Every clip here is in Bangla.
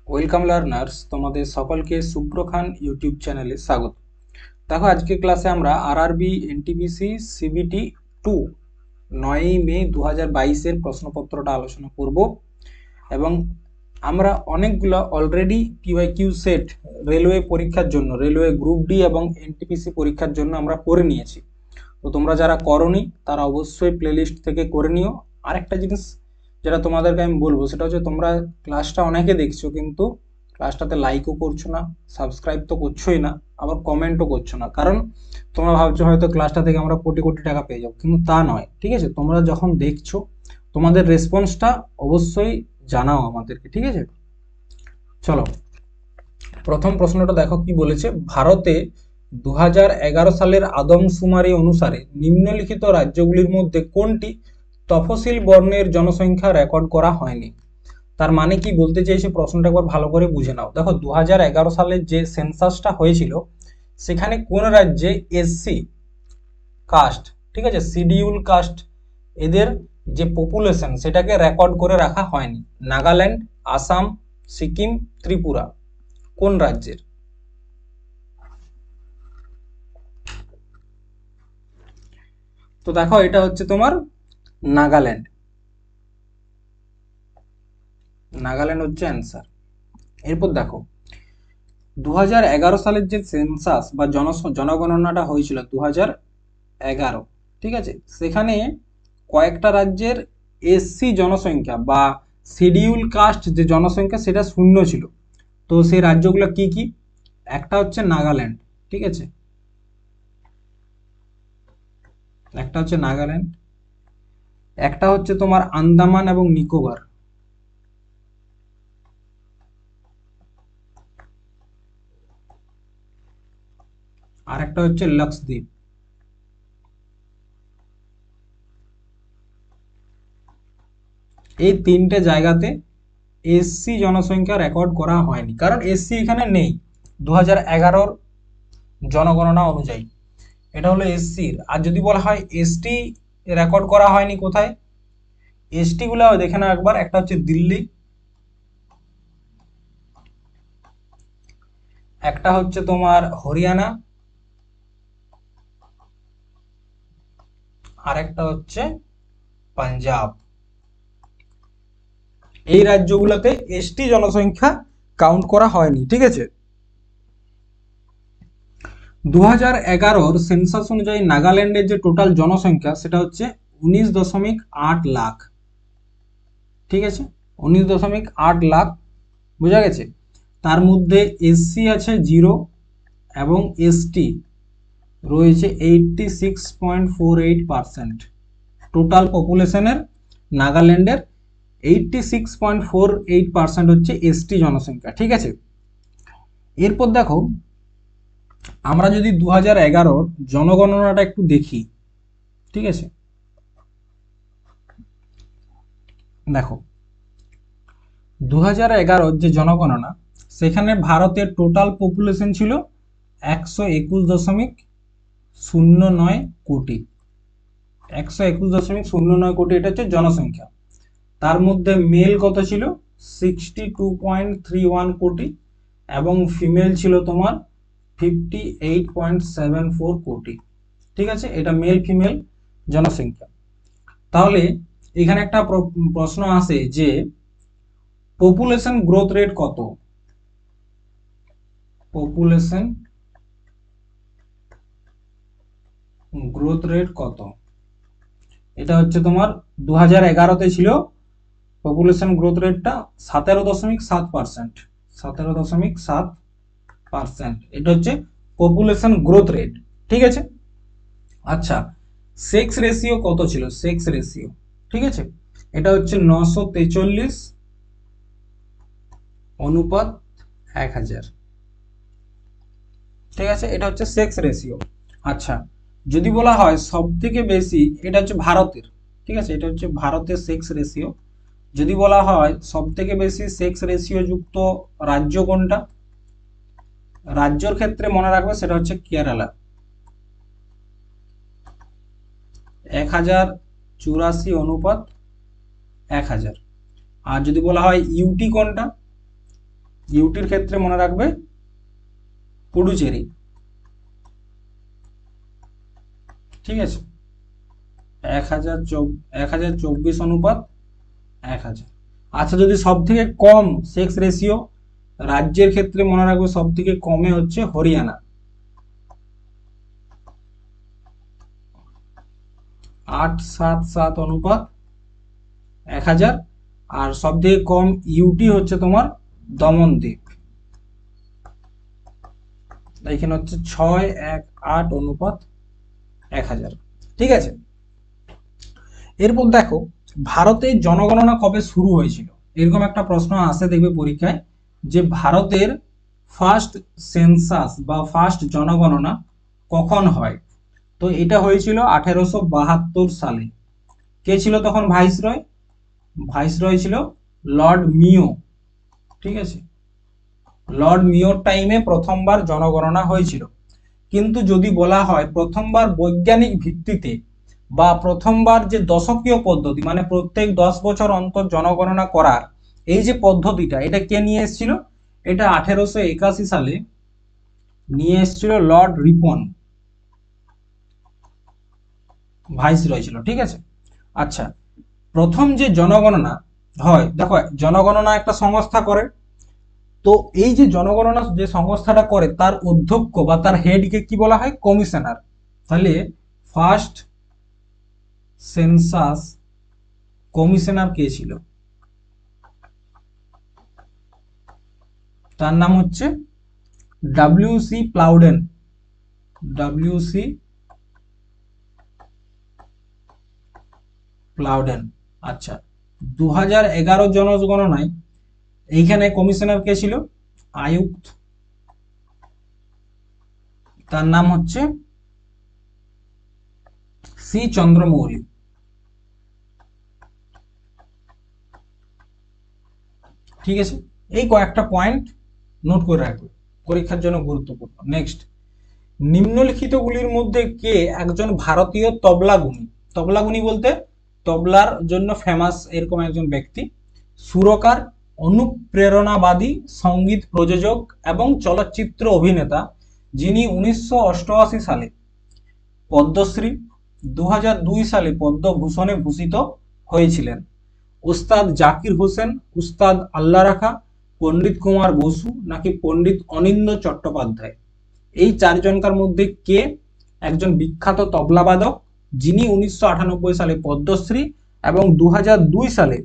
ওয়েলকাম লার্নার্স, তোমাদের সকলকে শুভ্র খান ইউটিউব চ্যানেলে স্বাগত। দেখো, আজকের ক্লাসে আমরা আরআরবি এনটিপিসি সিবিটি 2 9 মে 2022-এর প্রশ্নপত্রটা আলোচনা করব এবং আমরা অনেকগুলো অলরেডি কিউ সেট রেলওয়ে পরীক্ষার জন্য, রেলওয়ে গ্রুপ ডি এবং এনটিপিসি পরীক্ষার জন্য আমরা করে নিয়েছি। তো তোমরা যারা করনি তারা অবশ্যই প্লেলিস্ট থেকে করে নিও। আরেকটা জিনিস যেটা তোমাদেরকে আমি বলবো সেটা হচ্ছে, তোমরা ক্লাসটা অনেকে দেখছো কিন্তু ক্লাসটাতে লাইকও করছো না, সাবস্ক্রাইব তো করছোই না, আবার কমেন্টও করছো না। কারণ তোমরা ভাবছো হয়তো ক্লাসটা থেকে আমরা কোটি কোটি টাকা পেয়ে যাবো, কিন্তু তা নয়। ঠিক আছে, তোমরা যখন দেখছো তোমাদের রেসপন্সটা অবশ্যই জানাও আমাদেরকে। ঠিক আছে, চলো প্রথম প্রশ্নটা দেখো কি বলেছে। ভারতে 2011 সালের আদমশুমারি অনুসারে নিম্নলিখিত রাজ্যগুলির মধ্যে কোনটি তফসিল বর্ণের জনসংখ্যা রেকর্ড করা হয়নি? তার মানে কি বলতে চাইছে প্রশ্নটা একবার ভালো করে বুঝে নাও। দেখো, 2011 সালের যে সেন্সাসটা হয়েছিল সেখানে কোন রাজ্যে এসসি কাস্ট, ঠিক আছে, শিডিউল কাস্ট, এদের যে পপুলেশন সেটাকে রেকর্ড করে রাখা হয়নি? নাগাল্যান্ড, আসাম, সিকিম, ত্রিপুরা। কোন রাজ্যের? তো দেখো, এটা হচ্ছে তোমার নাগাল্যান্ড। নাগাল্যান্ড হচ্ছে অ্যান্সার। এরপর দেখো, 2011 সালের যে সেন্সাস বা জনগণনাটা হয়েছিল 2011, ঠিক আছে, সেখানে কয়েকটা রাজ্যের এসসি জনসংখ্যা বা শিডিউল কাস্ট যে জনসংখ্যা সেটা শূন্য ছিল। তো সেই রাজ্যগুলো কি কি? একটা হচ্ছে নাগাল্যান্ড, ঠিক আছে, একটা হচ্ছে নাগাল্যান্ড, একটা হচ্ছে তোমার আন্দামান এবং নিকোবর, আর একটা হচ্ছে লাক্ষদ্বীপ। এই তিনটে জায়গাতে এসসি জনসংখ্যা রেকর্ড করা হয়নি, কারণ এসসি এখানে নেই 2011 জনগণনা অনুযায়ী। এটা হলো এসসির। আর যদি বলা হয় এসটি রেকর্ড করা হয়নি কোথায়, এসটি গুলো দেখে নাও একবার। একটা হচ্ছে দিল্লি, একটা হচ্ছে তোমার হরিয়ানা, আর একটা হচ্ছে পাঞ্জাব। এই রাজ্যগুলোতে এসটি জনসংখ্যা কাউন্ট করা হয়নি, ঠিক আছে। 2011 সেন্সাস অনুযায়ী নাগাল্যান্ডের যে টোটাল জনসংখ্যা সেটা হচ্ছে 19.8 লাখ, ঠিক আছে, 19.8 লাখ, বোঝা গেছে। তার মধ্যে এসসি আছে 0 এবং এসটি রয়েছে 86.48%। টোটাল পপুলেশনের নাগাল্যান্ডের 86.48% হচ্ছে এসটি জনসংখ্যা, ঠিক আছে। এরপর দেখো, আমরা যদি 2011 জনগণনাটা একটু দেখি, ঠিক আছে, দেখো 2011 যে জনগণনা, সেখানে ভারতের টোটাল পপুলেশন ছিল 121.09 কোটি। 121.09 কোটি, এটা হচ্ছে জনসংখ্যা। তার মধ্যে মেল কত ছিল? 62.31 কোটি, এবং ফিমেল ছিল তোমার 58.74 কোটি, ঠিক আছে। এটা মেল ফিমেল জনসংখ্যা। তাহলে এখানে একটা প্রশ্ন আসে যে পপুলেশন গ্রোথ রেট কত? পপুলেশন গ্রোথ রেট কত? এটা হচ্ছে তোমার 2011-তে ছিল পপুলেশন গ্রোথ রেটটা 17.7%। 17.7%, এটা হচ্ছে পপুলেশন গ্রোথ রেট, ঠিক আছে। আচ্ছা, সেক্স রেশিও কত ছিল? সেক্স রেশিও, ঠিক আছে, এটা হচ্ছে 943 অনুপাত 1000, ঠিক আছে, এটা হচ্ছে সেক্স রেশিও। আচ্ছা, যদি বলা হয় সব থেকে বেশি, এটা হচ্ছে ভারতের, ঠিক আছে, এটা হচ্ছে ভারতের সেক্স রেশিও। যদি বলা হয় সব থেকে বেশি সেক্স রেশিও যুক্ত রাজ্য কোনটা, রাজ্যর ক্ষেত্রে মনে রাখবে সেটা হচ্ছে কেরালা, 1084 অনুপাত 1000। আর যদি বলা হয় ইউটি কোনটা, ইউটির ক্ষেত্রে মনে রাখবে পুডুচেরি। ঠিক আছে, 1024 আচ্ছা, যদি সব থেকে কম সেক্স রেশিও রাজ্যের ক্ষেত্রে মনে রাখবে সব থেকে কমে হচ্ছে হরিয়ানা, 877:1000। আর সব থেকে কম ইউটি হচ্ছে তোমার দমনদ্বীপ, এখানে হচ্ছে 618:1000। ঠিক আছে, এরপর দেখো ভারতের জনগণনা কবে শুরু হয়েছিল, এরকম একটা প্রশ্ন আসে দেখবে পরীক্ষায়, যে ভারতের ফার্স্ট সেন্সাস বা ফার্স্ট জনগণনা কখন হয়। তো এটা হয়েছিল 1872 সালে। কে ছিল তখন ভাইসরয়? ভাইসরয় ছিল লর্ড মিও। ঠিক আছে, লর্ড মিওর টাইমে প্রথমবার জনগণনা হয়েছিল। কিন্তু যদি বলা হয় প্রথমবার বৈজ্ঞানিক ভিত্তিতে বা প্রথমবার যে দশকীয় পদ্ধতি, মানে প্রত্যেক 10 বছর অন্তর জনগণনা করার এই যে পদ্ধতিটা, এটা কে নিয়ে এসেছিল? এটা 1881 সালে নিয়ে এসেছিল লর্ড রিপন, ভাইসরয় ছিল। ঠিক আছে, আচ্ছা, প্রথম যে জনগণনা হয়, দেখো জনগণনা একটা সংস্থা করে, তো এই যে জনগণনা যে সংস্থাটা করে তার অধ্যক্ষ বা তার হেডকে কি বলা হয়? কমিশনার। তাহলে ফার্স্ট সেন্সাস কমিশনার কে ছিল? তার নাম হচ্ছে ডব্লিউ.সি. প্লাউডেন। ডব্লিউ.সি. প্লাউডেন। আচ্ছা, 2011 জনগণনায় এইখানে কমিশনার কে ছিল? আয়ুক্ত, তার নাম হচ্ছে সি চন্দ্রমৌলি। ঠিক আছে, এই কয়েকটা পয়েন্ট নোট করে রাখবে, পরীক্ষার জন্য গুরুত্বপূর্ণ। নেক্সট, নিম্নলিখিতগুলির মধ্যে কে একজন ভারতীয় তবলাগুনি? তবলাগুনি বলতে তবলার জন্য ফেমাস এরকম একজন ব্যক্তি, সুরকার, অনুপ্রেরণাবাদী, সঙ্গীত প্রযোজক এবং চলচ্চিত্র অভিনেতা, যিনি 1988 সালে পদ্মশ্রী, 2002 সালে পদ্মভূষণে ভূষিত হয়েছিলেন। উস্তাদ জাকির হোসেন, উস্তাদ আল্লাহ রাখা, পণ্ডিত কুমার বসু নাকি পণ্ডিত অনিন্দ্য চট্টোপাধ্যায়? এই চারজনকার মধ্যে কে একজন বিখ্যাত তবলাবাদক, যিনি 1998 সালে পদ্মশ্রী এবং 2002 সালে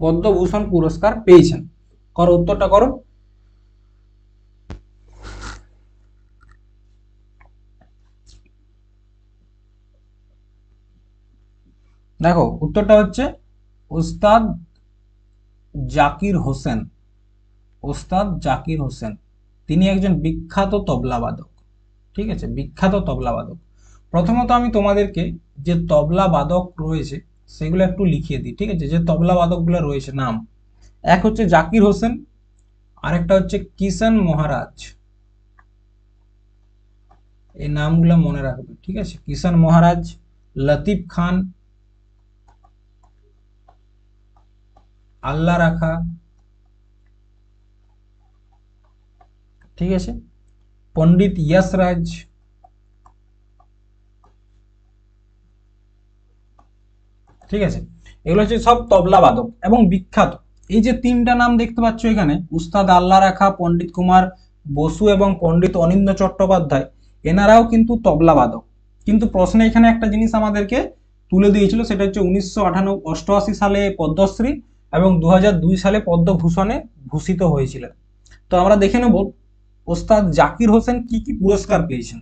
পদ্মভূষণ পুরস্কার পেয়েছেন? করো, উত্তরটা করো। দেখো উত্তরটা হচ্ছে ওস্তাদ জাকির হোসেন। ওস্তাদ জাকির হোসেন, তিনি একজন বিখ্যাত তবলাবাদক। ঠিক আছে, বিখ্যাত তবলাবাদক। প্রথমত আমি তোমাদেরকে যে তবলাবাদক রয়েছে সেগুলো একটু লিখিয়ে দিই। ঠিক আছে, যে তবলাবাদকগুলো রয়েছে নাম, এক হচ্ছে জাকির হোসেন, আরেকটা হচ্ছে কিষান মহারাজ। এই নামগুলো মনে রাখবে। ঠিক আছে, কিষান মহারাজ, লতিফ খান, আল্লাহ রাখা। ঠিক আছে, পণ্ডিত যশরাজ। ঠিক আছে, এগুলো হচ্ছে সব তবলা বাদক এবং বিখ্যাত। এই যে তিনটা নাম দেখতে পাচ্ছ এখানে, উস্তাদ আল্লাহ রাখা, পণ্ডিত কুমার বসু এবং পণ্ডিত অনিন্দ্য চট্টোপাধ্যায়, এনারাও কিন্তু তবলা বাদক। কিন্তু প্রশ্নে এখানে একটা জিনিস আমাদেরকে তুলে দিয়েছিল, সেটা হচ্ছে 1988 সালে পদ্মশ্রী এবং 2002 সালে পদ্মভূষণে ভূষিত হয়েছিলেন। তো আমরা দেখে নেব ওস্তাদ জাকির হোসেন কি কি পুরস্কার পেয়েছেন।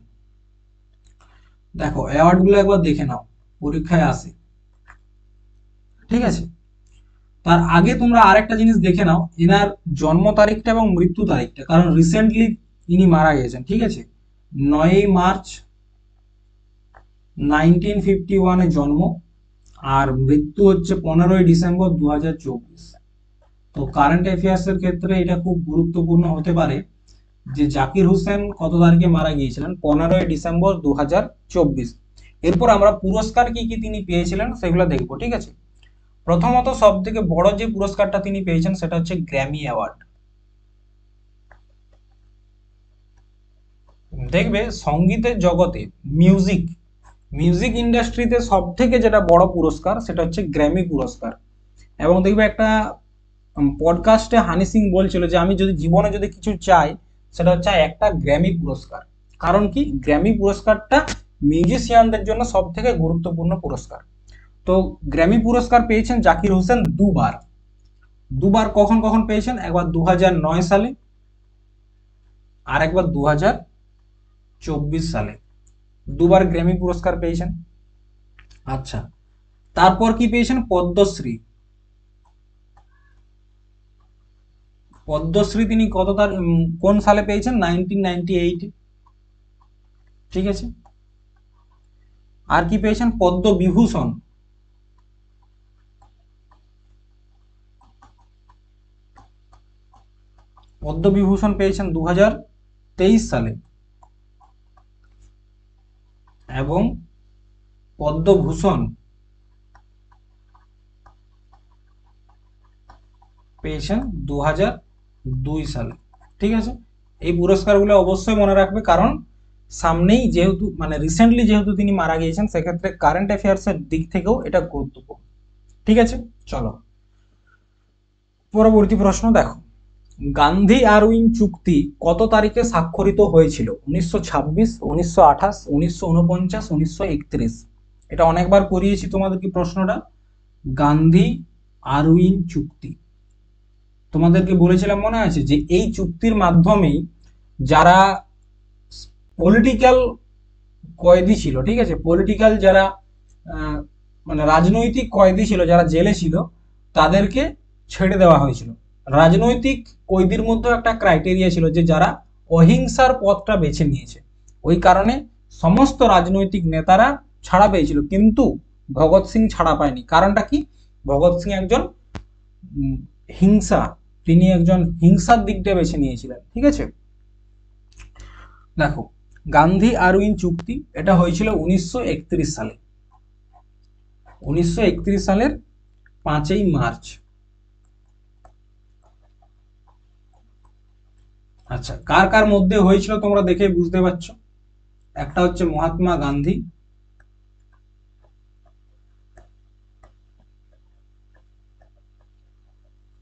দেখো অ্যাওয়ার্ডগুলো একবার দেখে নাও, পরীক্ষায় আসে। ঠিক আছে, তার আগে তোমরা আরেকটা জিনিস দেখে নাও, এনার জন্ম তারিখটা এবং মৃত্যু তারিখটা, কারণ রিসেন্টলি ইনি মারা গেছেন। ঠিক আছে, 9 মার্চ 1951 জন্ম, আর মৃত্যু হচ্ছে 15 ডিসেম্বর 2024। তো কারেন্ট অ্যাফেয়ার্স এর ক্ষেত্রে এটা খুব গুরুত্বপূর্ণ হতে পারে যে জাকির হোসেন কত তারিখে মারা গিয়েছিলেন? 15 ডিসেম্বর 2024। এরপর আমরা পুরস্কার কি কি তিনি পেয়েছিলেন সেগুলো দেখবো। ঠিক আছে, প্রথমত সব থেকে বড় যে পুরস্কারটা তিনি পেয়েছেন সেটা হচ্ছে গ্র্যামি অ্যাওয়ার্ড। দেখবে সঙ্গীতের জগতে মিউজিক ইন্ডাস্ট্রিতে সব থেকে যেটা বড় পুরস্কার সেটা হচ্ছে গ্র্যামি পুরস্কার। এবং দেখবে একটা পডকাস্টে হানি সিং বলছিল যে আমি যদি জীবনে যদি কিছু চাই সেটা হচ্ছে একটা গ্র্যামি পুরস্কার। কারণ কি, গ্র্যামি পুরস্কারটা মিউজিশিয়ানদের জন্য সব থেকে গুরুত্বপূর্ণ পুরস্কার। তো গ্র্যামি পুরস্কার পেয়েছেন জাকির হোসেন দুবার। দুবার কখন কখন পেয়েছেন, একবার 2009 সালে আর একবার 2024 সালে, দুবার গ্র্যামি পুরস্কার পেয়েছেন। আচ্ছা, তারপর কি পেয়েছেন, পদ্মশ্রী। পদ্মশ্রী তিনি কোন সালে পেয়েছেন, 1998। ঠিক আছে, আর কি পেয়েছেন, পদ্মবিভূষণ। পদ্মবিভূষণ পেয়েছেন 2023 সালে। এবং পদ্মভূষণ পেয়েছেন 2002 সালে। ঠিক আছে, এই পুরস্কারগুলো অবশ্যই মনে রাখবে, কারণ সামনেই যেহেতু মানে রিসেন্টলি যেহেতু তিনি মারা গিয়েছেন, সেক্ষেত্রে কারেন্ট অ্যাফেয়ার্সের দিক থেকেও এটা গুরুত্বপূর্ণ। ঠিক আছে, চলো পরবর্তী প্রশ্ন দেখো। গান্ধী আরউইন চুক্তি কত তারিখে স্বাক্ষরিত হয়েছিল, 1926, 1928, 1949, 1931? এটা অনেকবার করিয়েছি তোমাদেরকে প্রশ্নটা। গান্ধী আরউইন চুক্তি, তোমাদেরকে বলেছিলাম মনে আছে যে এই চুক্তির মাধ্যমেই যারা পলিটিক্যাল কয়েদি ছিল, ঠিক আছে, পলিটিক্যাল যারা মানে রাজনৈতিক কয়েদি ছিল, যারা জেলে ছিল, তাদেরকে ছেড়ে দেওয়া হয়েছিল। রাজনৈতিক কয়েদির মধ্যে একটা ক্রাইটেরিয়া ছিল যে যারা অহিংসার পথটা বেছে নিয়েছে, ওই কারণে সমস্ত রাজনৈতিক নেতারা ছাড়া পেয়েছিল, কিন্তু ভগৎ সিং ছাড়া পায়নি। কারণটা কি, ভগৎ সিং একজন তিনি একজন হিংসার দিকটা বেছে নিয়েছিলেন। ঠিক আছে, দেখো গান্ধী আরউইন চুক্তি এটা হয়েছিল 1931 সালে, 1931 সালের 5ই মার্চ। আচ্ছা, কার কার মধ্যে হয়েছিল তোমরা দেখে বুঝতে পারছো। একটা হচ্ছে মহাত্মা গান্ধী,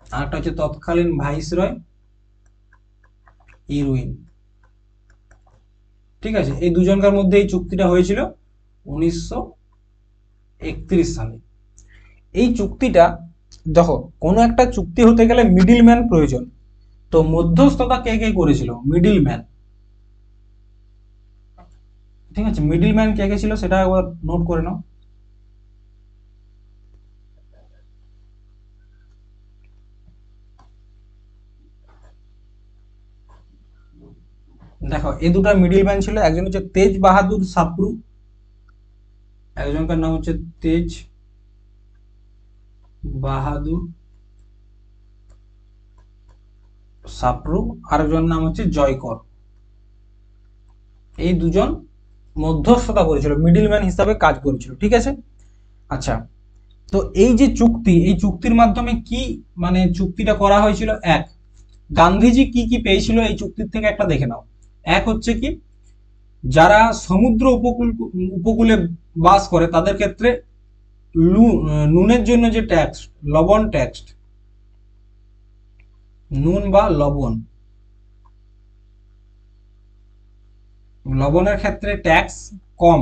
আর একটা হচ্ছে তৎকালীন ভাইসরয় ইরউইন। ঠিক আছে, এই দুজনকার মধ্যে এই চুক্তিটা হয়েছিল 1931 সালে। এই চুক্তিটা দেখো, কোনো একটা চুক্তি হতে গেলে মিডিল ম্যান প্রয়োজন, তো মধ্যস্থতা কে কে করেছিল, মিডিল ম্যান। ঠিক আছে, মিডিল ম্যান কে কে ছিল সেটা একবার নোট করে নাও। দেখো এই দুটা মিডিল ম্যান ছিল, একজন হচ্ছে তেজ বাহাদুর সাপ্রু, একজনকার নাম হচ্ছে তেজ বাহাদুর সাপ্রু, আরেকজনের নাম হচ্ছে জয়কর। এই দুজন মধ্যস্থতা করেছিল, মিডিল ম্যান হিসাবে কাজ করেছিল। ঠিক আছে, আচ্ছা, তো এই যে চুক্তি, এই চুক্তির মাধ্যমে কি মানে চুক্তিটা করা হয়েছিল, এক, গান্ধীজি কি কি পেয়েছিল এই চুক্তির থেকে একটা দেখে নাও। এক হচ্ছে কি, যারা সমুদ্র উপকূলে বাস করে তাদের ক্ষেত্রে নুনের জন্য যে ট্যাক্স, লবণ ট্যাক্স, নুন বা লবণ, লবণের ক্ষেত্রে ট্যাক্স কম।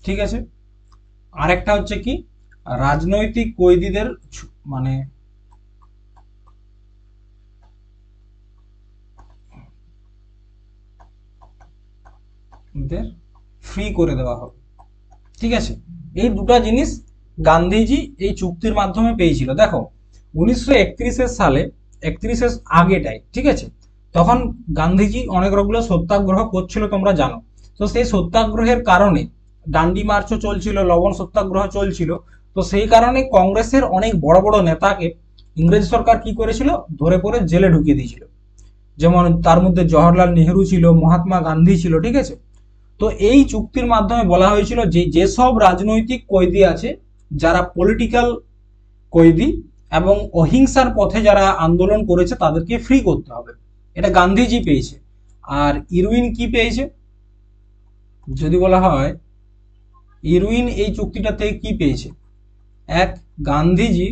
ঠিক আছে, আরেকটা হচ্ছে কি, রাজনৈতিক কয়েদিদের মানে ফ্রি করে দেওয়া হবে। ঠিক আছে, এই দুটো জিনিস গান্ধীজি এই চুক্তির মাধ্যমে পেয়েছিল। দেখো 1931 সালে, 31 আগেটাই, ঠিক আছে, তখন গান্ধীজি অনেক রকম সত্যাগ্রহ করছিল, তোমরা জানো। তো সেই সত্যাগ্রহের কারণে ডান্ডি মার্চও চলছিল, লবণ সত্যাগ্রহ চলছিল। তো সেই কারণে কংগ্রেসের অনেক বড় বড় নেতাকে ইংরেজ সরকার কি করেছিল, ধরে পড়ে জেলে ঢুকিয়ে দিয়েছিল। যেমন তার মধ্যে জওহরলাল নেহেরু ছিল, মহাত্মা গান্ধী ছিল। ঠিক আছে, তো এই চুক্তির মাধ্যমে বলা হয়েছিল যে যেসব রাজনৈতিক কয়েদি আছে, যারা পলিটিক্যাল কয়েদি এবং অহিংসার পথে যারা আন্দোলন করেছে, তাদেরকে ফ্রি করতে হবে। এটা গান্ধীজি পেয়েছে। আর ইরউইন কি পেয়েছে, যদি বলা হয় ইরউইন এই চুক্তিটা থেকে কি পেয়েছে? এক, গান্ধীজি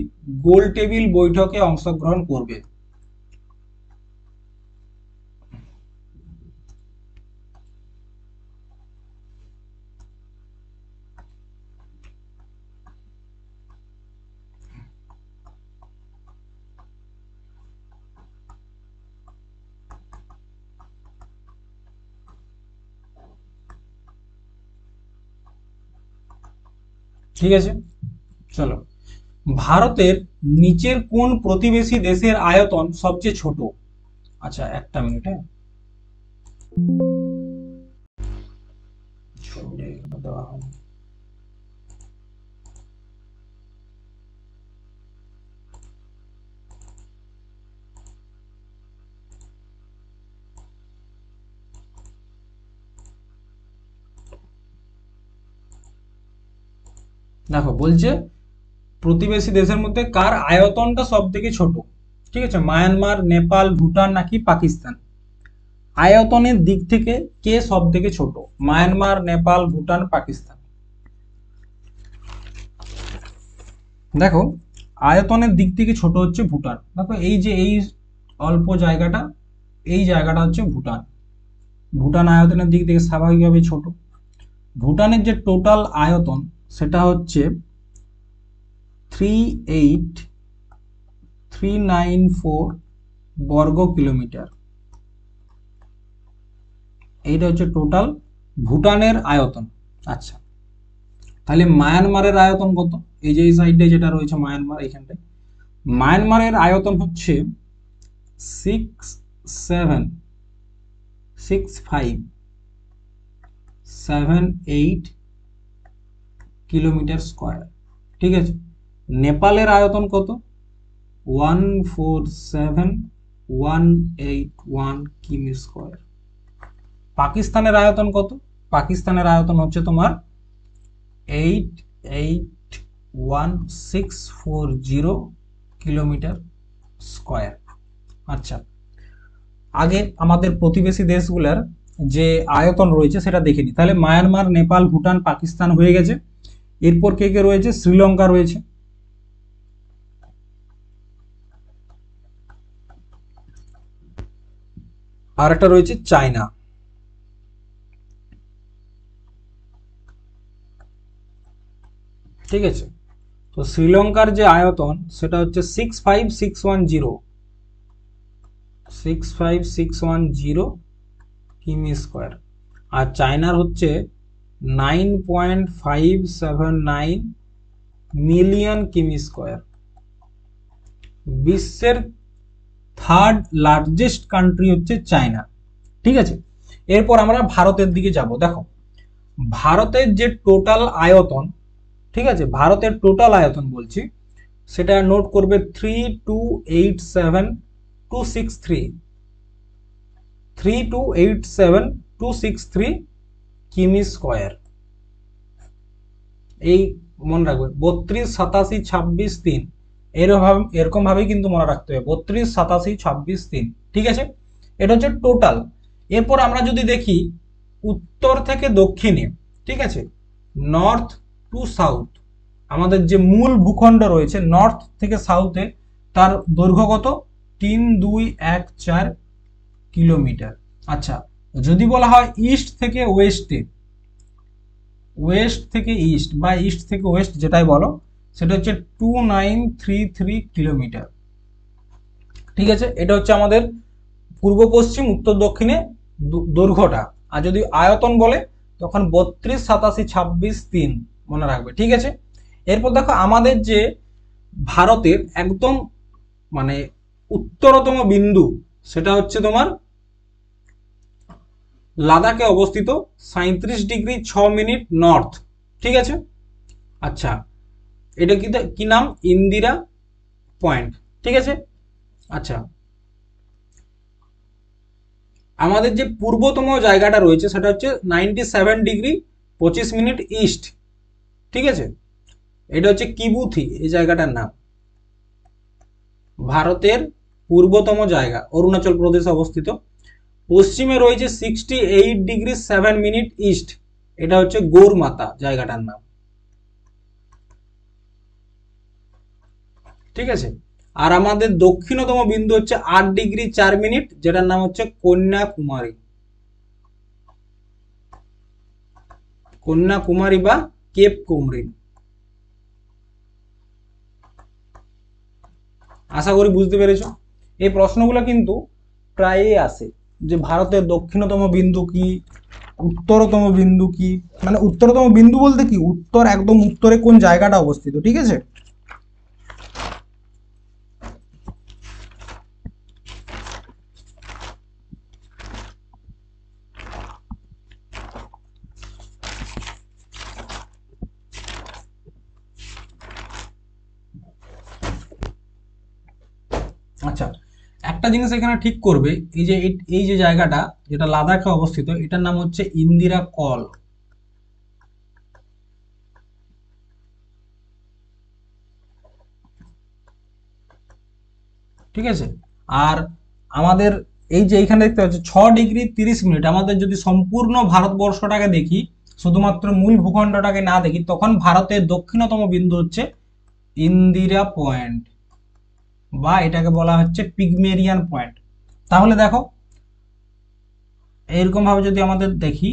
গোল টেবিল বৈঠকে অংশগ্রহণ করবে। ঠিক আছে, চলো। ভারতের নিচের কোন প্রতিবেশী দেশের আয়তন সবচেয়ে ছোট? আচ্ছা, একটা মিনিট। হ্যাঁ, ছবিটা দেওয়া হবে। দেখো, বলছে প্রতিবেশী দেশের মধ্যে কার আয়তনটা সব থেকে ছোট। ঠিক আছে, মায়ানমার, নেপাল, ভুটান নাকি পাকিস্তান? আয়তনের দিক থেকে কে সব থেকে ছোট? মায়ানমার, নেপাল, ভুটান, পাকিস্তান? দেখো, আয়তনের দিক থেকে ছোট হচ্ছে ভুটান। দেখো, এই যে এই অল্প জায়গাটা, এই জায়গাটা হচ্ছে ভুটান। ভুটান আয়তনের দিক থেকে স্বাভাবিকভাবে ছোট। ভুটানের যে টোটাল আয়তন সেটা হচ্ছে 38394 বর্গ কিলোমিটার। এইটা হচ্ছে টোটাল ভুটানের আয়তন। আচ্ছা, তাহলে মায়ানমারের আয়তন কত? এই যে এই সাইডে যেটা রয়েছে মায়ানমার, এইখানটায় মায়ানমারের আয়তন হচ্ছে 676578 কিলোমিটার স্কোয়ার। ঠিক আছে, নেপালের আয়তন কত? 147181 কিমি স্কোয়ার। পাকিস্তানের আয়তন কত? পাকিস্তানের আয়তন হচ্ছে তোমার 881640 কিলোমিটার স্কোয়ার। আচ্ছা, আগে আমাদের প্রতিবেশী দেশগুলোর যে আয়তন রয়েছে সেটা দেখে নি। তাহলে মায়ানমার, নেপাল, ভুটান, পাকিস্তান হয়ে গেছে। এরপর কে কে রয়েছে? শ্রীলঙ্কা রয়েছে। আর একটা রয়েছে চায়না। ঠিক আছে, তো শ্রীলঙ্কার যে আয়তন সেটা হচ্ছে 65610 কিমি স্কোয়ার। আর চায়নার হচ্ছে 9.579 মিলিয়ন কিমি স্কোয়ার। বিশ্বের থার্ড লার্জেস্ট কান্ট্রি হচ্ছে চায়না। ঠিক আছে, এরপর আমরা ভারতের দিকে যাব। দেখো, ভারতের যে টোটাল আয়তন, ঠিক আছে, ভারতের টোটাল আয়তন বলছি, সেটা নোট করবে 3287263 কিমি স্কোয়ার। এই মনে রাখবে 32 87 26 3, এরকম ভাবে কিন্তু মনে রাখতে হবে 32 87 26 3। ঠিক আছে, এটা হচ্ছে টোটাল। এরপর আমরা যদি দেখি উত্তর থেকে দক্ষিণে, ঠিক আছে, নর্থ টু সাউথ, আমাদের যে মূল ভূখণ্ড রয়েছে নর্থ থেকে সাউথে, তার দৈর্ঘ্য কত? 3214 কিলোমিটার। আচ্ছা, যদি বলা হয় ইস্ট থেকে ওয়েস্টে, ওয়েস্ট থেকে ইস্ট বা ইস্ট থেকে ওয়েস্ট যেটাই বলো, সেটা হচ্ছে 2933 কিলোমিটার। ঠিক আছে, এটা হচ্ছে আমাদের পূর্ব পশ্চিম উত্তর দক্ষিণে দৈর্ঘ্যটা। আর যদি আয়তন বলে তখন 32 87 26 3 মনে রাখবে। ঠিক আছে, এরপর দেখো আমাদের যে ভারতের একদম মানে উত্তরতম বিন্দু, সেটা হচ্ছে তোমার লাদাখে অবস্থিত 37°6' নর্থ। ঠিক আছে, আচ্ছা, এটা কি নাম? ইন্দিরা পয়েন্ট। ঠিক আছে, আচ্ছা, আমাদের যে পূর্বতম জায়গাটা রয়েছে সেটা হচ্ছে 97°25' ইস্ট। ঠিক আছে, এটা হচ্ছে কিবুথি, এই জায়গাটার নাম। ভারতের পূর্বতম জায়গা অরুণাচল প্রদেশে অবস্থিত। পশ্চিমে রয়েছে 68°7' ইস্ট। এটা হচ্ছে গৌরমাতা জায়গাটার নাম। ঠিক আছে, আর আমাদের দক্ষিণতম বিন্দু হচ্ছে 8°4', যেটার নাম হচ্ছে কন্যাকুমারী। কন্যাকুমারী বা কেপ কোমরিন। আশা করি বুঝতে পেরেছো। এই প্রশ্নগুলো কিন্তু প্রায়ই আসে, যে ভারতের দক্ষিণতম বিন্দু কি, উত্তরতম বিন্দু কি, মানে উত্তরতম বিন্দু বলতে কি, উত্তর একদম উত্তরে কোন জায়গাটা অবস্থিত। ঠিক আছে, আচ্ছা একটা জিনিস এখানে ঠিক করবে, এই যে জায়গাটা যেটা লাদাখে অবস্থিত, এটার নাম হচ্ছে ইন্দিরা কল। ঠিক আছে, আর আমাদের এই যে এইখানে দেখতে পাচ্ছি 6°30', আমাদের যদি সম্পূর্ণ ভারতবর্ষটাকে দেখি, শুধুমাত্র মূল ভূখণ্ডটাকে না দেখি, তখন ভারতের দক্ষিণতম বিন্দু হচ্ছে ইন্দিরা পয়েন্ট, বা এটাকে বলা হচ্ছে পিগমেরিয়ান পয়েন্ট। তাহলে দেখো এইরকম ভাবে যদি আমাদের দেখি,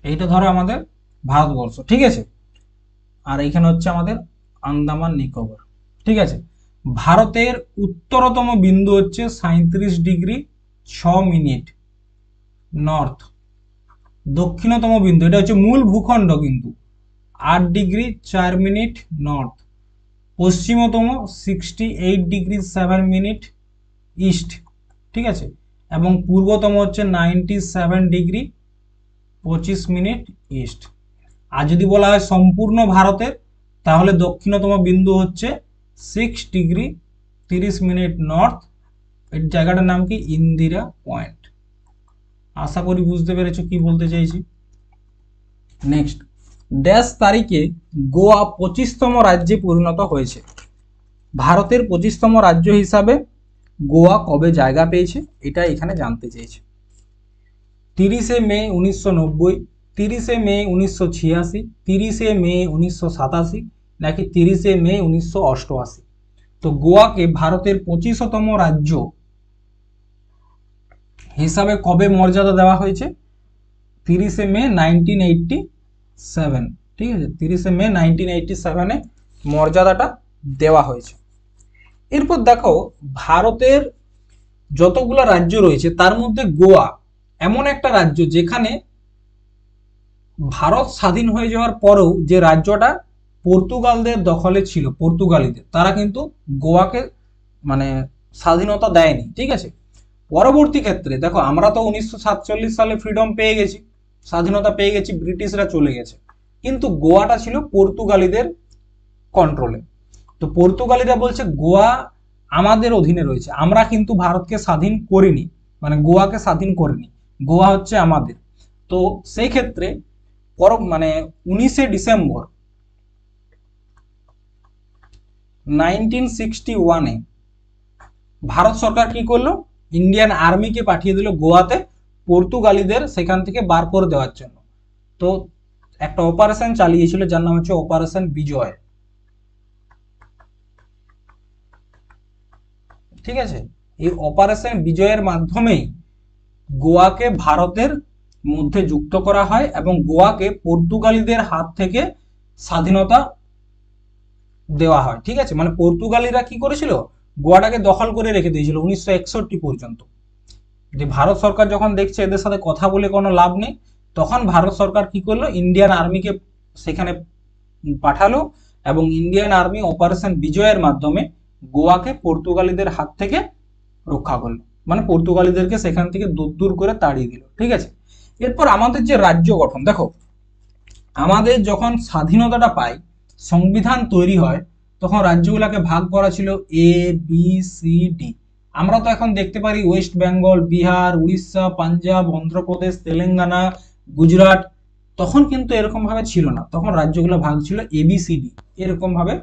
এইটা ধরো আমাদের ভারতবর্ষ। ঠিক আছে, আর এইখানে হচ্ছে আমাদের আন্দামান নিকোবর। ঠিক আছে, ভারতের উত্তরতম বিন্দু হচ্ছে 37°6' নর্থ। দক্ষিণতম বিন্দু, এটা হচ্ছে মূল ভূখণ্ড কিন্তু, 8°4' নর্থ। পশ্চিমতম 68°7' ইস্ট। ঠিক আছে, এবং পূর্বতম হচ্ছে 97°25' ইস্ট। আর যদি বলা হয় সম্পূর্ণ ভারতের, তাহলে দক্ষিণতম বিন্দু হচ্ছে 6°30' নর্থ। এর জায়গাটার নাম কি, ইন্দিরা পয়েন্ট। আশা করি বুঝতে পেরেছো কি বলতে চাইছি। নেক্সট, ড্যাশ তারিখে গোয়া 25তম রাজ্যে পরিণত হয়েছে। ভারতের 25তম রাজ্য হিসাবে গোয়া কবে জায়গা পেয়েছে, এটা এখানে জানতে চেয়েছে। 30শে মে 1990, 30শে মে 1986, 30শে মে 1987, নাকি 30শে মে 1988। তো গোয়াকে ভারতের 25তম রাজ্য হিসাবে কবে মর্যাদা দেওয়া হয়েছে? 30শে মে 1987। ঠিক আছে, 30শে মে 1987-এ মর্যাদাটা দেওয়া হয়েছে। এরপর দেখো ভারতের যতগুলো রাজ্য রয়েছে তার মধ্যে গোয়া এমন একটা রাজ্য যেখানে ভারত স্বাধীন হয়ে যাওয়ার পরেও যে রাজ্যটা পর্তুগালদের দখলে ছিল, পর্তুগালিদের, তারা কিন্তু গোয়াকে মানে স্বাধীনতা দেয়নি। ঠিক আছে, পরবর্তী ক্ষেত্রে দেখো আমরা তো 1947 সালে ফ্রিডম পেয়ে গেছি, স্বাধীনতা পেয়ে গেছি, ব্রিটিশরা চলে গেছে, কিন্তু গোয়াটা ছিল পর্তুগালিদের কন্ট্রোলে। তো পর্তুগালিরা বলছে গোয়া আমাদের অধীনে রয়েছে, আমরা কিন্তু ভারতকে স্বাধীন করিনি, মানে গোয়াকে স্বাধীন করিনি, গোয়া হচ্ছে আমাদের। তো সেই ক্ষেত্রে মানে 19শে ডিসেম্বর 1961-এ ভারত সরকার কি করলো, ইন্ডিয়ান আর্মিকে পাঠিয়ে দিল গোয়াতে পর্তুগালিদের সেখান থেকে বার করে দেওয়ার জন্য। তো একটা অপারেশন চালিয়েছিল যার নাম হচ্ছে অপারেশন বিজয়। ঠিক আছে, এই অপারেশন বিজয়ের মাধ্যমেই গোয়াকে ভারতের মধ্যে যুক্ত করা হয় এবং গোয়াকে পর্তুগালিদের হাত থেকে স্বাধীনতা দেওয়া হয়। ঠিক আছে, মানে পর্তুগালিরা কি করেছিল, গোয়াটাকে দখল করে রেখে দিয়েছিল 1961 পর্যন্ত। যে ভারত সরকার যখন দেখছে এদের সাথে কথা বলে কোনো লাভ নেই, তখন ভারত সরকার কি করলো, ইন্ডিয়ান আর্মিকে সেখানে পাঠালো এবং ইন্ডিয়ান আর্মি অপারেশন বিজয়ের মাধ্যমে গোয়াকে পর্তুগালিদের হাত থেকে রক্ষা করলো, মানে পর্তুগালিদেরকে সেখান থেকে দূর করে তাড়িয়ে দিল। ঠিক আছে, এরপর আমাদের যে রাজ্য গঠন দেখো, আমাদের যখন স্বাধীনতাটা পাই, সংবিধান তৈরি হয়, তখন রাজ্যগুলোকে ভাগ করা ছিল ABCD। আমরা তো এখন দেখতে পারি ওয়েস্ট বেঙ্গল, বিহার, উড়িষ্যা, পাঞ্জাব, অন্ধ্রপ্রদেশ, তেলেঙ্গানা, গুজরাট, তখন কিন্তু এরকম ভাবে ছিল না, তখন রাজ্যগুলো ভাগ ছিল ABCD এরকম ভাবে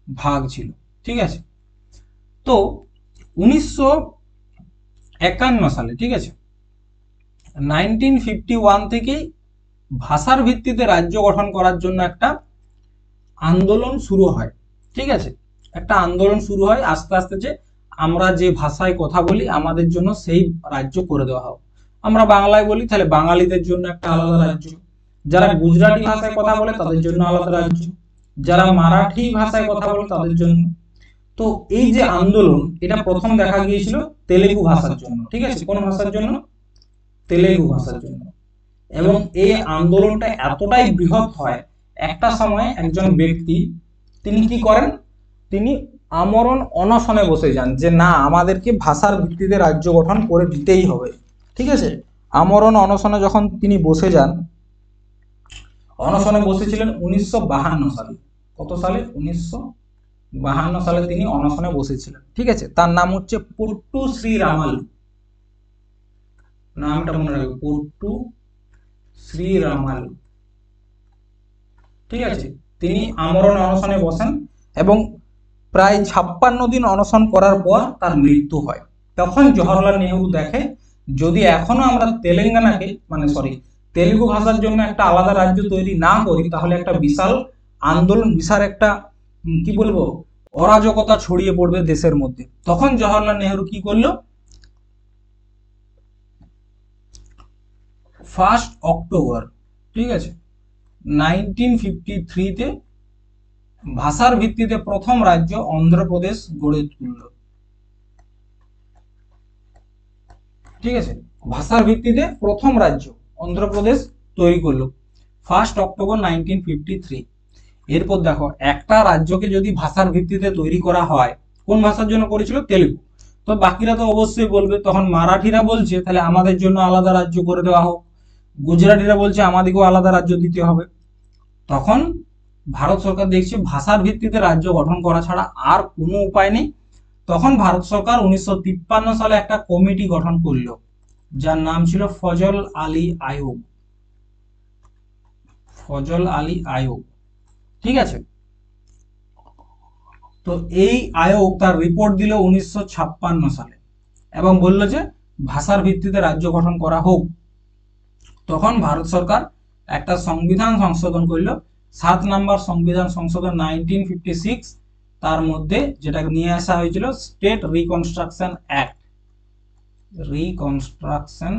ভাগ ছিল। ঠিক আছে, তো 1951 সালে, ঠিক আছে, 1951 থেকেই ভাষার ভিত্তিতে রাজ্য গঠন করার জন্য একটা আন্দোলন শুরু হয়। ঠিক আছে, একটা আন্দোলন শুরু হয় আস্তে আস্তে, যে আমরা যে ভাষায় কথা বলি আমাদের জন্য সেই রাজ্য করে দেওয়া হোক। আমরা বাংলায় বলি, তাহলে বাঙালিদের জন্য একটা আলাদা রাজ্য, যারা গুজরাটি ভাষায় কথা বলে তাদের জন্য আলাদা রাজ্য, যারা মারাঠি ভাষায় কথা বলে তাদের জন্য। তো এই যে আন্দোলন, এটা প্রথম দেখা গিয়েছিল তেলেগু ভাষার জন্য। ঠিক আছে, কোন ভাষার জন্য? তেলেগু ভাষার জন্য। এবং এই আন্দোলনটা এতটাই বৃহৎ হয়, একটা সময় একজন ব্যক্তি তিনি কি করেন, তিনি আমরণ অনশনে বসে যান, যে না, আমাদেরকে ভাষার ভিত্তিতে রাজ্য গঠন করে দিতেই হবে। ঠিক আছে, আমরণ অনশনে যখন তিনি বসে যান, অনশনে বসেছিলেন 1952 সালে। কত সালে? 1952 সালে তিনি অনশনে বসেছিলেন। ঠিক আছে, তার নাম হচ্ছে পট্টু শ্রীরামালু। নামটা মনে রাখবে, পট্টু শ্রীরামালু। ঠিক আছে, তিনি আমরণ অনশনে বসেন এবং প্রায় 56 দিন অনশন করার পর তার মৃত্যু হয়। তখন জওহরলাল নেহরু দেখে, যদি এখনো আমরা তেলেঙ্গানাকে, মানে সরি, তেলুগু ভাষার জন্য একটা আলাদা রাজ্য তৈরি না করি, তাহলে একটা বিশাল আন্দোলন, বিশাল একটা কি বলবো, অরাজকতা ছড়িয়ে পড়বে দেশের মধ্যে। তখন জওহরলাল নেহরু কি করলো, 1 অক্টোবর, ঠিক আছে, 1953-তে ভাষার ভিত্তিতে প্রথম রাজ্য অন্ধ্রপ্রদেশ গড়ে তুলল। ঠিক আছে, ভাষার ভিত্তিতে প্রথম রাজ্য অন্ধ্রপ্রদেশ তৈরি করলো 1 অক্টোবর 1953। এরপর দেখো, একটা রাজ্যকে যদি ভাষার ভিত্তিতে তৈরি করা হয়, কোন ভাষার জন্য করেছিল? তেলুগু। তো বাকিরা তো অবশ্যই বলবে, তখন মারাঠিরা বলছে তাহলে আমাদের জন্য আলাদা রাজ্য করে দেওয়া হোক, গুজরাটিরা বলছে আমাদেরকেও আলাদা রাজ্য দিতে হবে। তখন ভারত সরকার দেখছে ভাষার ভিত্তিতে রাজ্য গঠন করা ছাড়া আর কোনো উপায় নেই। তখন ভারত সরকার 1953 সালে একটা কমিটি গঠন করল, যার নাম ছিল ফজল আলী আয়োগ। ফজল আলী আয়োগ। ঠিক আছে, তো এই আয়োগ তার রিপোর্ট দিল 1956 সালে এবং বলল যে ভাষার ভিত্তিতে রাজ্য গঠন করা হোক। তখন ভারত সরকার একটা সংবিধান সংশোধন করলো, 7 নম্বর সংবিধান সংশোধন 1956। তার মধ্যে যেটা নিয়ে আসা হয়েছিল state reconstruction act. Reconstruction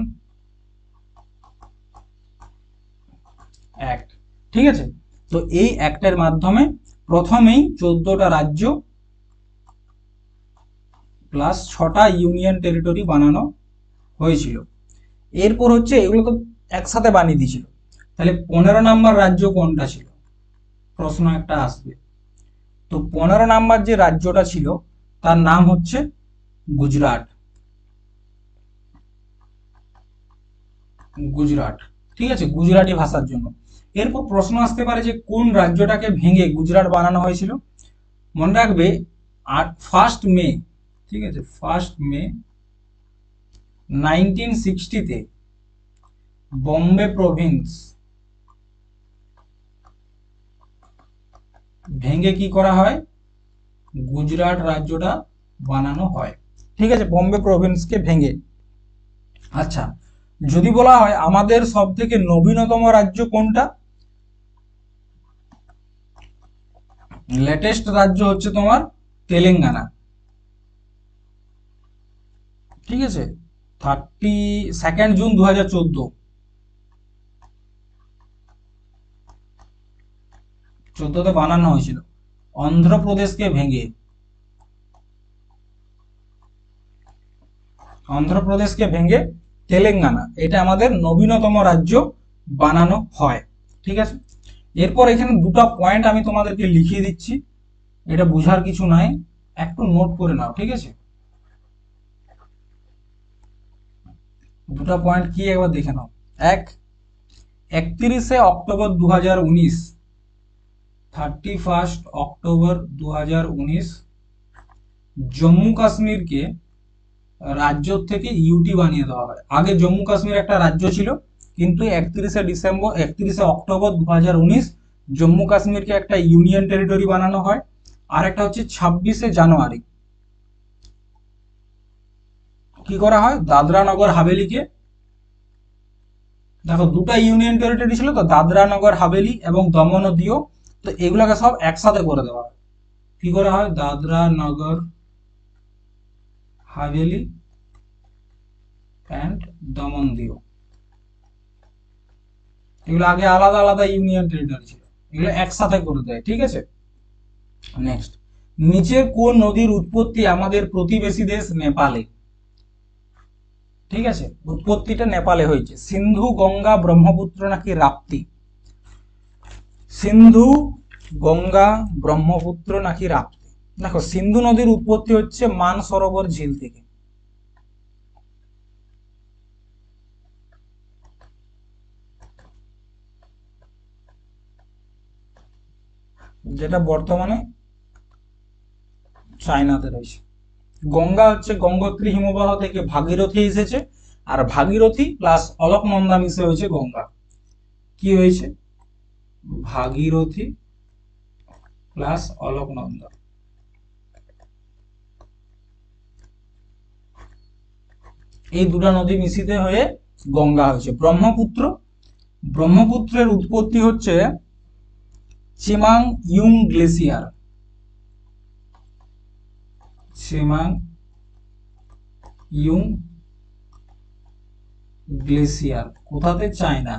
act. ঠিক আছে, তো এই অ্যাক্টের মাধ্যমে প্রথমেই 14টা রাজ্য প্লাস 6টা ইউনিয়ন টেরিটরি বানানো হয়েছিল। এরপর হচ্ছে এগুলো তো একসাথে বানিয়ে দিয়েছিল, তাহলে 15 নম্বর রাজ্য কোনটা ছিল? প্রশ্ন একটা আসবে। তো 15 নম্বর যে রাজ্যটা ছিল তার নাম হচ্ছে গুজরাট। গুজরাট। ঠিক আছে, গুজরাটি ভাষার জন্য। এরপর প্রশ্ন আসতে পারে যে কোন রাজ্যটাকে ভেঙে গুজরাট বানানো হয়েছিল? মনে রাখবে 1 মে, ঠিক আছে, 1 মে 1960-তে বম্বে প্রভিন্স ভেঙে কি করা হয়? গুজরাট রাজ্যটা বানানো হয়। ঠিক আছে, বম্বে প্রভিন্সকে ভেঙে। আচ্ছা, যদি বলা হয় আমাদের সব থেকে নবীনতম রাজ্য কোনটা? লেটেস্ট রাজ্য হচ্ছে তোমার তেলেঙ্গানা। ঠিক আছে, 32 জুন 2014 বানানো হয়েছিল অন্ধ্রপ্রদেশকে ভেঙে। অন্ধ্রপ্রদেশকে ভেঙে তেলেঙ্গানা, এটা আমাদের নবীনতম রাজ্য বানানো হয়। ঠিক আছে, এরপর এখানে দুটো পয়েন্ট আমি তোমাদেরকে লিখিয়ে দিচ্ছি, এটা বুঝার কিছু নাই, একটু নোট করে নাও। ঠিক আছে, দুটো পয়েন্ট কি একবার দেখে নাও। 31 অক্টোবর 2019, 31 অক্টোবর 2019 জম্মু কাশ্মীরকে রাজ্য থেকে ইউটি বানিয়ে দেওয়া হয়। আগে জম্মু কাশ্মীর একটা রাজ্য ছিল, কিন্তু 31শে অক্টোবর 2019 জম্মু কাশ্মীরকে একটা ইউনিয়ন টেরিটরি বানানো হয়। আর একটা হচ্ছে 26শে জানুয়ারি কি করা হয়, দাদরা নগর হাভেলিকে, দেখো দুটা ইউনিয়ন টেরিটরি ছিল তো, দাদরা নগর হাভেলি এবং দমন ও দিউ, তো এগুলোকে সব একসাথে করে দেওয়া হয়। কি করা হয়, দাদরা নগর হাভেলি অ্যান্ড দমন দিউ, এগুলো আগে আলাদা আলাদা ইউনিয়ন টেরিটরি ছিল, এগুলো একসাথে করে দেয়। ঠিক আছে, নেক্সট, নিচের কোন নদীর উৎপত্তি আমাদের প্রতিবেশী দেশ নেপালে? ঠিক আছে, উৎপত্তিটা নেপালে হয়েছে। সিন্ধু, গঙ্গা, ব্রহ্মপুত্র নাকি রাপ্তি? সিন্ধু, গঙ্গা, ব্রহ্মপুত্র নাকি রাপ্তি? দেখো সিন্ধু নদীর উৎপত্তি হচ্ছে মানসরোবর ঝিল থেকে। যেটা বর্তমানে চায়নাতে রয়েছে। গঙ্গা হচ্ছে গঙ্গোত্রী হিমবাহ থেকে ভাগীরথী এসেছে, আর ভাগীরথী প্লাস অলকনন্দা মিশে হয়েছে গঙ্গা। কি হয়েছে, ভাগীরথী প্লাস অলকনন্দা। এই দুটা নদী মিশিত হয়ে গঙ্গা হয়েছে। ব্রহ্মপুত্রের উৎপত্তি হচ্ছে Chimang Yung glacier. Chimang Yung glacier কোথাতে, চায়না।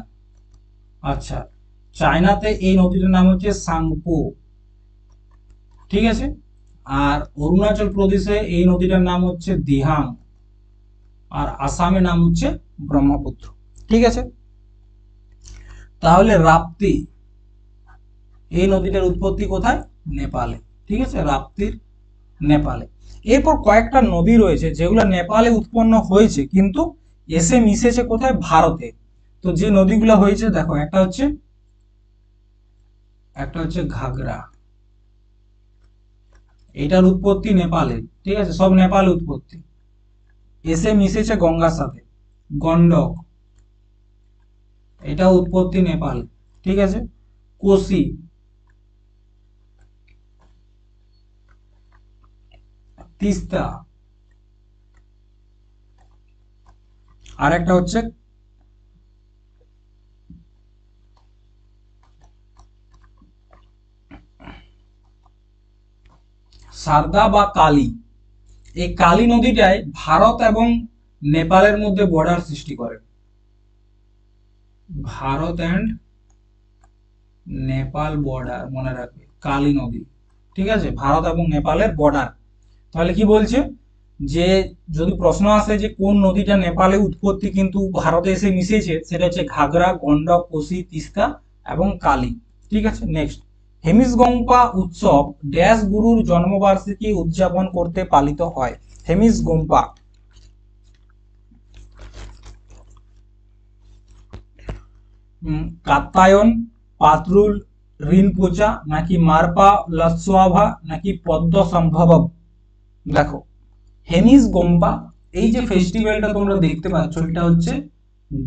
আচ্ছা, চায়নাতে এই নদীটার নাম হচ্ছে সাংপো। ঠিক আছে, আর অরুণাচল প্রদেশে এই নদীটার নাম হচ্ছে দিহাং, আর আসামে নাম হচ্ছে ব্রহ্মপুত্র। ঠিক আছে, তাহলে রাপ্তি এই নদীটার উৎপত্তি কোথায়, নেপালে। ঠিক আছে, রাপ্তির নেপালে। এরপর কয়েকটা নদী রয়েছে যেগুলো নেপালে উৎপন্ন হয়েছে কিন্তু এসে মিশেছে কোথায়, ভারতে। তো যে নদীগুলো হয়েছে দেখো, একটা হচ্ছে ঘাগরা, এটার উৎপত্তি নেপালে। ঠিক আছে, সব নেপালে উৎপত্তি, এসে মিশেছে গঙ্গার সাথে। গন্ডক, এটা উৎপত্তি নেপাল। ঠিক আছে, কোসি, তিস্তা, আর একটা হচ্ছে সারদা বা কালী। এই কালী নদীটাই ভারত এবং নেপালের মধ্যে বর্ডার সৃষ্টি করে। ভারত এন্ড নেপাল বর্ডার, মনে রাখবে কালী নদী। ঠিক আছে, ভারত এবং নেপালের বর্ডার। তাহলে কি বলছে, যে যদি প্রশ্ন আসে যে কোন নদীটা নেপালে উৎপত্তি কিন্তু ভারতে এসে মিশেছে, সেটা হচ্ছে ঘাগরা, গন্ডক, কোসি, তিস্তা এবং কালী। ঠিক আছে, নেক্সট, হেমিসগম্পা উৎসব ড্যাশ গুরুর জন্মবার্ষিকী উদযাপন করতে পালিত হয়? হেমিসগম্পা, কাত্যায়ন, পাত্রুল রিনপোচা নাকি মারপা লৎসওয়াভা নাকি পদ্ম সম্ভবম? দেখো হেমিসগম্পা, এই যে ফেস্টিভ্যালটা তোমরা দেখতে পাচ্ছ, এটা হচ্ছে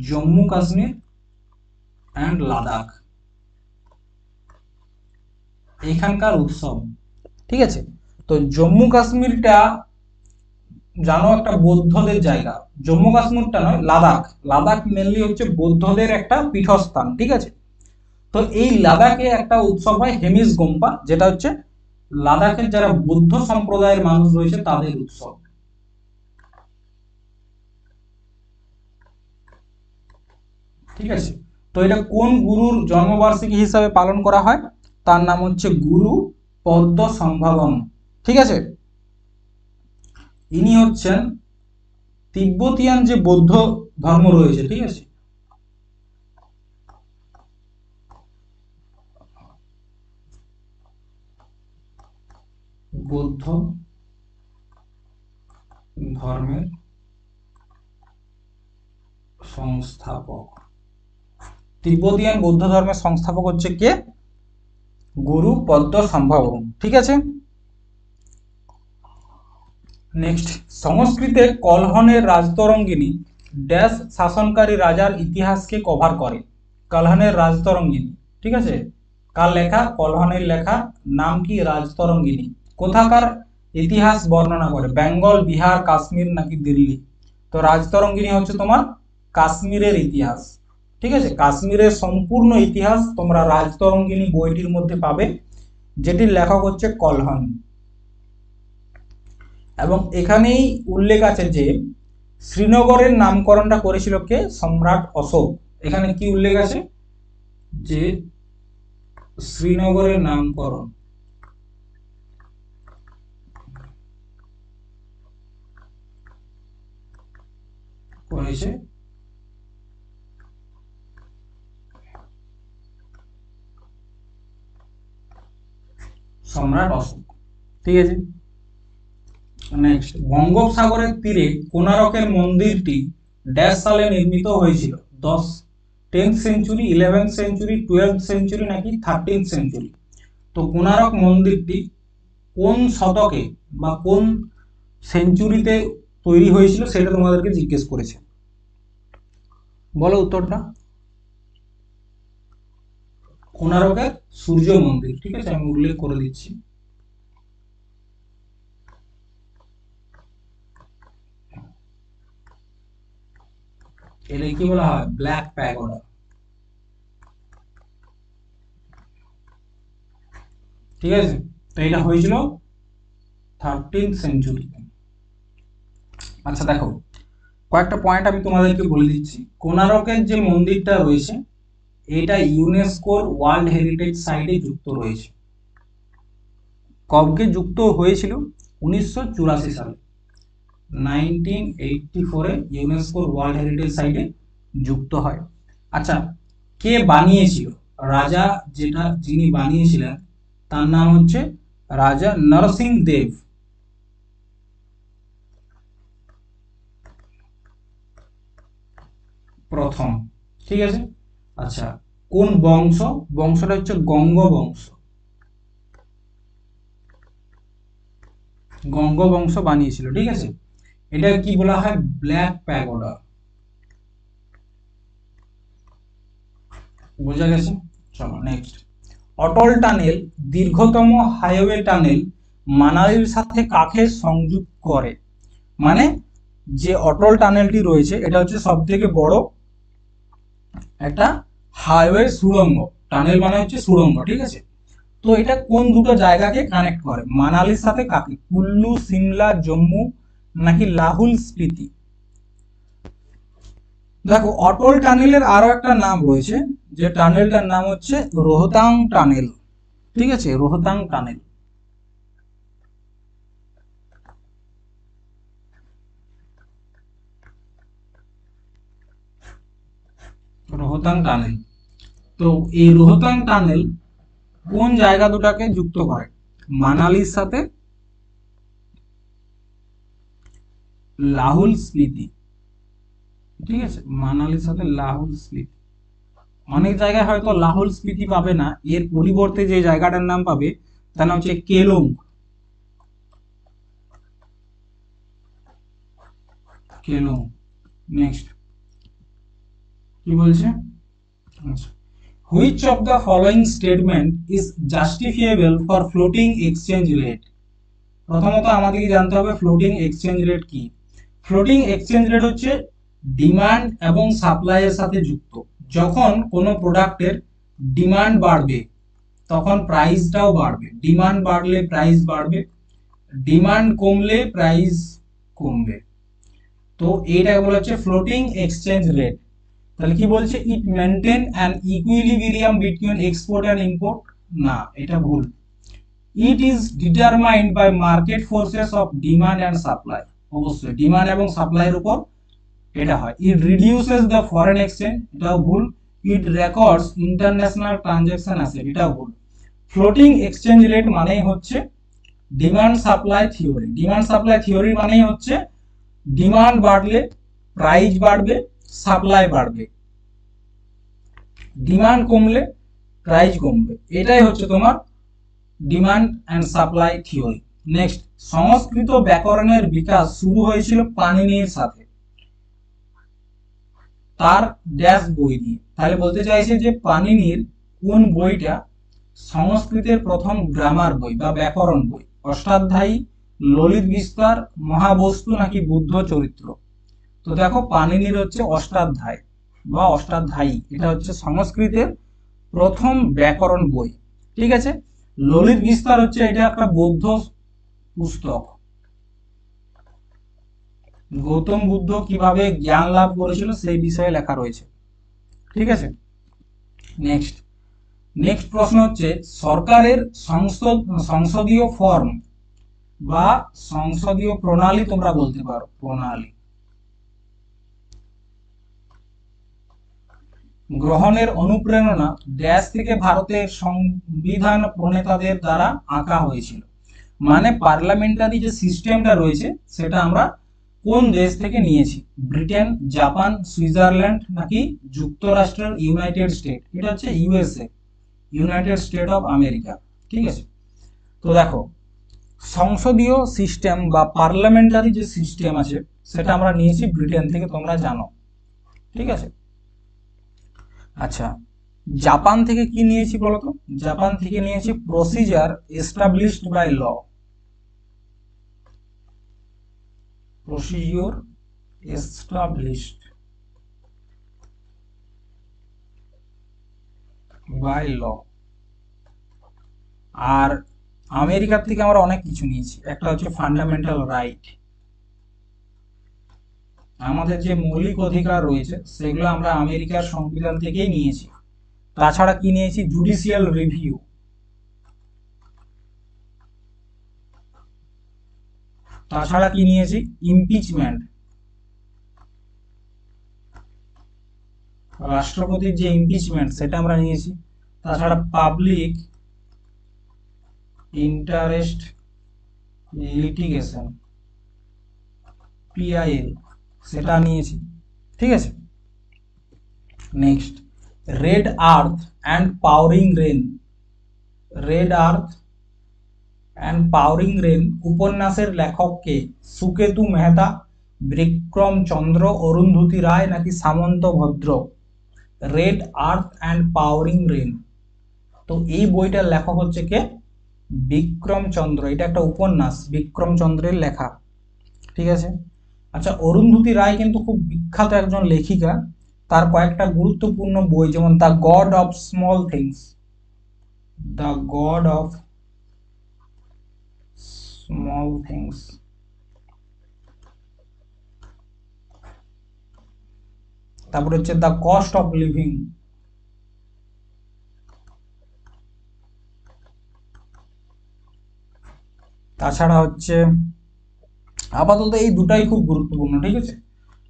জম্মু কাশ্মীর এন্ড লাদাখ, এখানকার উৎসব। ঠিক আছে, তো জম্মু কাশ্মীরটা জানো একটা বৌদ্ধদের জায়গা, জম্মু কাশ্মীরটা নয়, লাদাখ। লাদাখ মেনলি হচ্ছে বৌদ্ধদের একটা পীঠস্থান। ঠিক আছে, তো এই লাদাখে একটা উৎসব হয় হেমিসগম্পা, যেটা হচ্ছে লাদাখের যারা বৌদ্ধ সম্প্রদায়ের মানুষ রয়েছে তাদের উৎসব। ঠিক আছে, তো এটা কোন গুরুর জন্মবার্ষিকী হিসাবে পালন করা হয়? তার নাম হচ্ছে গুরু পদ্ম সম্ভবম। ঠিক আছে, ইনি হচ্ছেন তিব্বতিয়ান যে বৌদ্ধ ধর্ম রয়েছে। ঠিক আছে, বৌদ্ধ ধর্মের সংস্থাপক, তিব্বতিয়ান বৌদ্ধ ধর্মের সংস্থাপক হচ্ছে কে, গুরু পদ্ম সম্ভবম। ঠিক আছে, নেক্সট, সংস্কৃতে কলহনের রাজতরঙ্গিনী ড্যাশ শাসনকারী রাজার ইতিহাসকে কভার করে। কালহানের রাজতরঙ্গিনী, ঠিক আছে, কার লেখা? কলহানের লেখা। নাম কি? রাজতরঙ্গিনী। কোথাকার ইতিহাস বর্ণনা করে? বেঙ্গল, বিহার, কাশ্মীর নাকি দিল্লি? তো রাজতরঙ্গিনী হচ্ছে তোমার কাশ্মীরের ইতিহাস, ঠিক আছে। কাশ্মীরের সম্পূর্ণ ইতিহাস তোমরা রাজতরঙ্গিনী বইটির মধ্যে পাবে, যেটির লেখক হচ্ছে কলহন। এবং এখানেই উল্লেখ আছে যে শ্রীনগরের নামকরণটা করেছিল কে? সম্রাট অশোক। এখানে কি উল্লেখ আছে? যে শ্রীনগরের নামকরণ করেছে সম্রাট অশোক, ঠিক আছে। নেক্সট, বঙ্গোপসাগরের তীরে কোণারকের মন্দিরটি ড্যাশ সালে নির্মিত হয়েছিল? 10th century, 11th century, 12th century নাকি 13th সেঞ্চুরি? তো কোণারক মন্দিরটি কোন শতকে বা কোন সেঞ্চুরিতে তৈরি হয়েছিল সেটা তোমাদেরকে জিজ্ঞেস করেছে, বলো উত্তরটা। কোণারকের সূর্য মন্দির, ঠিক আছে, আমি উল্লেখ করে দিচ্ছি। এটা কি বলা হয়? ব্ল্যাক প্যাগোডা, ঠিক আছে। তো এটা হয়েছিল 13th সেঞ্চুরিতে। আচ্ছা দেখো, কয়েকটা পয়েন্ট আমি তোমাদেরকে বলে দিচ্ছি। কোণারকের যে মন্দিরটা রয়েছে এটা ইউনেস্কোর ওয়ার্ল্ড হেরিটেজ সাইটে যুক্ত রয়েছে। কবে যুক্ত হয়েছিল? 1984 সালে, 1984-এ ইউনেস্কোর ওয়ার্ল্ড হেরিটেজ সাইটে যুক্ত হয়। আচ্ছা, কে বানিয়েছিল? রাজা যিনি বানিয়েছিলেন তার নাম হচ্ছে রাজা নরসিং দেব প্রথম, ঠিক আছে। আচ্ছা, কোন বংশ? বংশটা হচ্ছে গঙ্গ বংশ। গঙ্গ বংশ বানিয়েছিল, ঠিক আছে। এটা কি বলা হয়? ব্ল্যাক প্যাগোডা, বোঝা গেছে? চলো নেক্সট। অটল টানেল দীর্ঘতম হাইওয়ে টানেল মানালির সাথে কাকে সংযোগ করে? মানে যে অটল টানেলটি রয়েছে এটা হচ্ছে সবথেকে বড় একটা হাইওয়ে সুড়ঙ্গ। টানেল মানে হচ্ছে সুড়ঙ্গ, ঠিক আছে। তো এটা কোন দুটো জায়গাকে কানেক্ট করে? মানালির সাথে কাকে? কুল্লু, সিমলা, জম্মু নাকি লাহুল স্পিতি? দেখো, অটল টানেলের আরো একটা নাম রয়েছে, যে টানেলটার নাম হচ্ছে রোহতাং টানেল, ঠিক আছে, রোহতাং টানেল। রোহতাং টানেল। তো এই রোহতাং টানেল কোন জায়গা দুটাকে যুক্ত করে? মানালির সাথে লাহুল স্পিতি, ঠিক আছে, মানালির সাথে লাহুল স্পিতি। অনেক জায়গায় হয়তো লাহুল স্পিতি পাবে না, এর পরিবর্তে যে জায়গাটার নাম পাবে তার নাম হচ্ছে কেলং। কেলং। নেক্সট কি বলছে? আচ্ছা, which of the following statement is justifiable for floating exchange rate? প্রথমত আমাদেরকে জানতে হবে ফ্লোটিং এক্সচেঞ্জ রেট কি। ফ্লোটিং এক্সচেঞ্জ রেট হচ্ছে ডিমান্ড এবং সাপ্লাই এর সাথে যুক্ত। যখন কোনো প্রোডাক্টের ডিমান্ড বাড়বে তখন প্রাইসটাও বাড়বে, ডিমান্ড বাড়লে প্রাইস বাড়বে, ডিমান্ড কমলে প্রাইস কমবে। তো এইটাকে বলা হচ্ছে ফ্লোটিং এক্সচেঞ্জ রেট। তাহলে কি বলছে? It maintain an equilibrium between export and import. না, এটা ভুল। It is determined by market forces of demand and supply. অবশ্যই ডিমান্ড এবং সাপ্লাইয়ের উপর এটা হয়। It reduces the foreign exchange, এটাও ভুল। It records international transaction asset, এটাও ভুল। ফ্লোটিং এক্সচেঞ্জ রেট মানেই হচ্ছে demand supply theory. Demand supply theory মানেই হচ্ছে ডিমান্ড বাড়লে প্রাইস বাড়বে, সাপ্লাই বাড়বে, ডিমান্ড কমলে প্রাইস কমবে। এটাই হচ্ছে তোমার demand and supply theory. Next, Sanskrit ব্যাকরণের বিকাশ শুরু হয়েছিল পাণিনির সাথে। তার ড্যাশ বই দিয়ে। তাহলে বলতে চাইছে যে পাণিনির কোন বইটা সংস্কৃতের প্রথম গ্রামার বই বা ব্যাকরণ বই? অষ্টাধ্যায়ী, ললিত বিস্তার, মহাবস্তু নাকি বুদ্ধ চরিত্র? তো দেখো পাণিনির হচ্ছে অষ্টাধ্যায় বা অষ্টাধ্যায়ী, এটা হচ্ছে সংস্কৃতের প্রথম ব্যাকরণ বই। ঠিক আছে। ললিত বিস্তার হচ্ছে এটা একটা বৌদ্ধ পুস্তক, গৌতম বুদ্ধ কিভাবে জ্ঞান লাভ করেছিল সেই বিষয়ে লেখা রয়েছে। ঠিক আছে। নেক্সট প্রশ্ন হচ্ছে সরকারের সংসদীয় ফর্ম বা সংসদীয় প্রণালী তোমরা বলতে পারো, প্রণালী গ্রহণের অনুপ্রেরণা ড্যাশ থেকে ভারতের সংবিধান প্রণেতাদের দ্বারা আঁকা হয়েছিল। মানে পার্লামেন্টারি যে সিস্টেমটা রয়েছে সেটা আমরা কোন দেশ থেকে নিয়েছি? ব্রিটেন, জাপান, সুইজারল্যান্ড নাকি যুক্তরাষ্ট্রের ইউনাইটেড স্টেট? এটা হচ্ছে USA, United state of America. ঠিক আছে। তো দেখো সংসদীয় সিস্টেম বা পার্লামেন্টারি যে সিস্টেম আছে সেটা আমরা নিয়েছি ব্রিটেন থেকে, তোমরা জানো। ঠিক আছে। আচ্ছা, জাপান থেকে কি নিয়েছি বলতো? জাপান থেকে নিয়েছি procedure established by law, procedure established by law. আর আমেরিকার থেকে আমরা অনেক কিছু নিয়েছি, একটা হচ্ছে ফান্ডামেন্টাল রাইট, আমাদের যে মৌলিক অধিকার রয়েছে সেগুলো আমরা আমেরিকার সংবিধান থেকেই নিয়েছি। তাছাড়া কি নিয়েছি? জুডিশিয়াল রিভিউ, তাছাড়া কি নিয়েছি? ইমপিচমেন্ট, রাষ্ট্রপতির যে ইমপিচমেন্ট সেটা আমরা নিয়েছি। তাছাড়া পাবলিক ইন্টারেস্ট লিটিগেশন, পিআইএল, সেটা নিয়েছি। ঠিক আছে। Next, red earth and pouring rain, red earth and pouring rain উপন্যাসের লেখক কে? সুকেতু মেহতা, বিক্রম চন্দ্র, অরুন্ধতী রায় নাকি Samanta Bhadra? Red earth and pouring rain, তো এই বইটার লেখক হচ্ছে কে? বিক্রম চন্দ্র। এটা একটা উপন্যাস, বিক্রম চন্দ্রের লেখা। ঠিক আছে। আচ্ছা, অরুন্ধতী রায় কিন্তু খুব বিখ্যাত একজন লেখিকা, তার কয়েকটা গুরুত্বপূর্ণ বই যেমন the god of small things, the god of small things, তারপর হচ্ছে দ্য কস্ট অফ লিভিং, তাছাড়া হচ্ছে আপাতত এই দুটাই খুব গুরুত্বপূর্ণ। ঠিক আছে।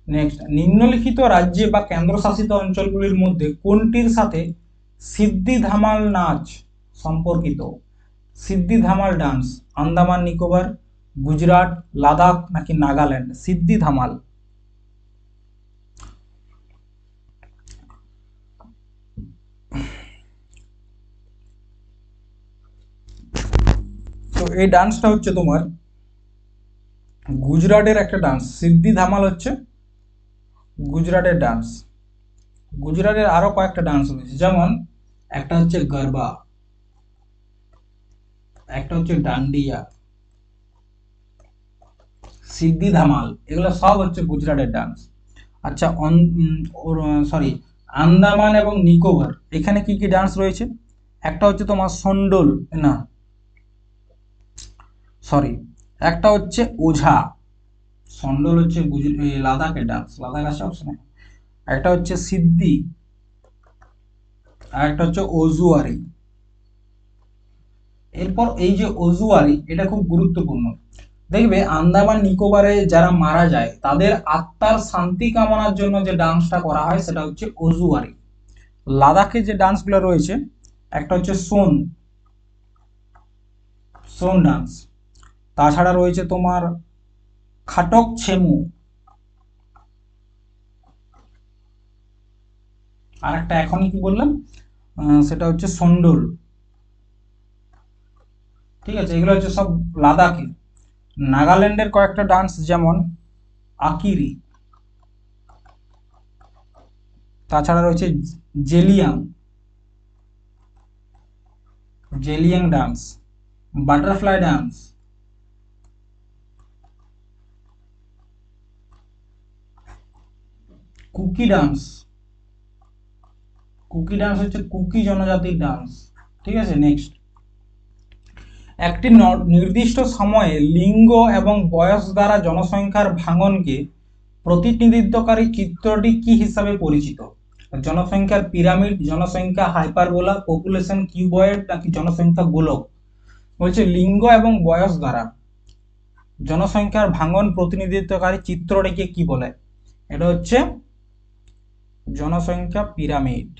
নেক্সট, নিম্নলিখিত রাজ্যে বা কেন্দ্রশাসিত অঞ্চলগুলির মধ্যে কোনটির সাথে সিদ্ধি ধামাল নাচ সম্পর্কিত? সিদ্ধি ধামাল ডান্স, আন্দামান নিকোবর, গুজরাট, লাদাখ নাকি নাগাল্যান্ড? সিদ্ধি ধামাল, তো এই ডান্সটা হচ্ছে তোমার গুজরাটের একটা ডান্স। সিদ্ধি ধামাল হচ্ছে গুজরাটের ডান্স। গুজরাটের আরো কয়েকটা ডান্স রয়েছে, যেমন একটা হচ্ছে গরবা, একটা হচ্ছে ডান্ডিয়া, সিদ্ধি ধামাল, এগুলো সব হচ্ছে গুজরাটের ডান্স। আচ্ছা, সরি, আন্দামান এবং নিকোবর এখানে কি কি ডান্স রয়েছে? একটা হচ্ছে তোমার সন্ডোল, না সরি, একটা হচ্ছে ওঝা, সন্ডোল হচ্ছে লাদাখের ডান্স, লাদাখ আছে অপশনে। একটা হচ্ছে সিদ্ধি, আর একটা হচ্ছে ওজুয়ারি। এরপর এই যে ওজুয়ারি, এটা খুব গুরুত্বপূর্ণ। দেখবে আন্দামান নিকোবরে যারা মারা যায় তাদের আত্মার শান্তি কামনার জন্য যে ডান্সটা করা হয় সেটা হচ্ছে ওজুয়ারি। লাদাখে যে ডান্সগুলো রয়েছে, একটা হচ্ছে সোন, সোন ডান্স, তাছাড়া রয়েছে তোমার খাটক ছেমু, আর একটা এখনই কি বললাম সেটা হচ্ছে সন্ডোল। ঠিক আছে, এগুলো হচ্ছে সব লাদাখে। নাগাল্যান্ডের কয়েকটা ডান্স যেমন আকিরি, তাছাড়া রয়েছে Zeliang, Zeliang dance, butterfly dance, Kuki dance. Kuki dance হচ্ছে কুকি জনজাতির ডান্স। ঠিক আছে, নেক্সট, একটি নির্দিষ্ট সময়ে লিঙ্গ এবং বয়স দ্বারা জনসংখ্যার ভাঙনকে প্রতিনিধিত্বকারী চিত্রটি কি হিসাবে পরিচিত? জনসংখ্যার পিরামিড, জনসংখ্যা হাইপারবোলা, পপুলেশন কিউবয়েড নাকি জনসংখ্যা গোলক? বলছে লিঙ্গ এবং বয়স দ্বারা জনসংখ্যার ভাঙন প্রতিনিধিত্বকারী চিত্রটিকে কি বলে? এটা হচ্ছে জনসংখ্যা পিরামিড।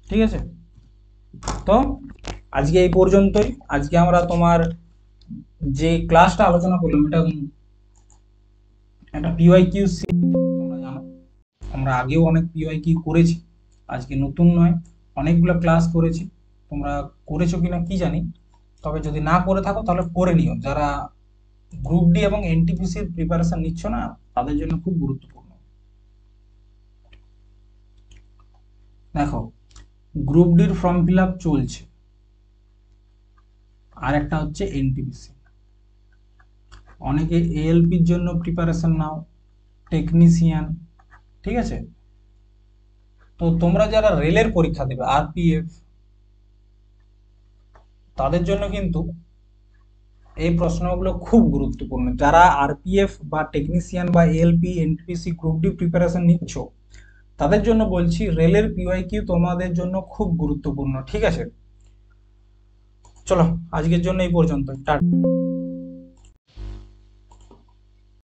ঠিক আছে, তো আজকে এই পর্যন্তই। আজকে আমরা তোমার যে ক্লাসটা আলোচনা করলাম এটা একটা পিওয়াইকিউ, তোমরা জানো আমরা আগেও অনেক পিওয়াইকিউ করেছি, আজকে নতুন নয়, অনেকগুলো ক্লাস করেছি। তোমরা করেছো কিনা কি জানি, তবে যদি না করে থাকো তাহলে করে নিও। যারা গ্রুপ ডি এবং এনটিপিসির প্রিপারেশন নিচ্ছ না, তাদের জন্য খুব গুরুত্বপূর্ণ। দেখো, গ্রুপ ডির ফর্ম ফিল আপ চলছে, আর একটা হচ্ছে এনটিপিসি। অনেকে এএলপির জন্য প্রিপারেশন নাও, টেকনিশিয়ান। ঠিক আছে, তো তোমরা যারা রেলের পরীক্ষা দেবে আরপিএফ, তাদের জন্য কিন্তু এই প্রশ্নগুলো খুব গুরুত্বপূর্ণ। যারা আরপিএফ বা টেকনিশিয়ান বা ALP NTPC group D preparation নিচ্ছ, তাদের জন্য বলছি রেলের পিওয়াইকিউ তোমাদের জন্য খুব গুরুত্বপূর্ণ। ঠিক আছে, চলো আজকের জন্য এই পর্যন্ত, টাটা।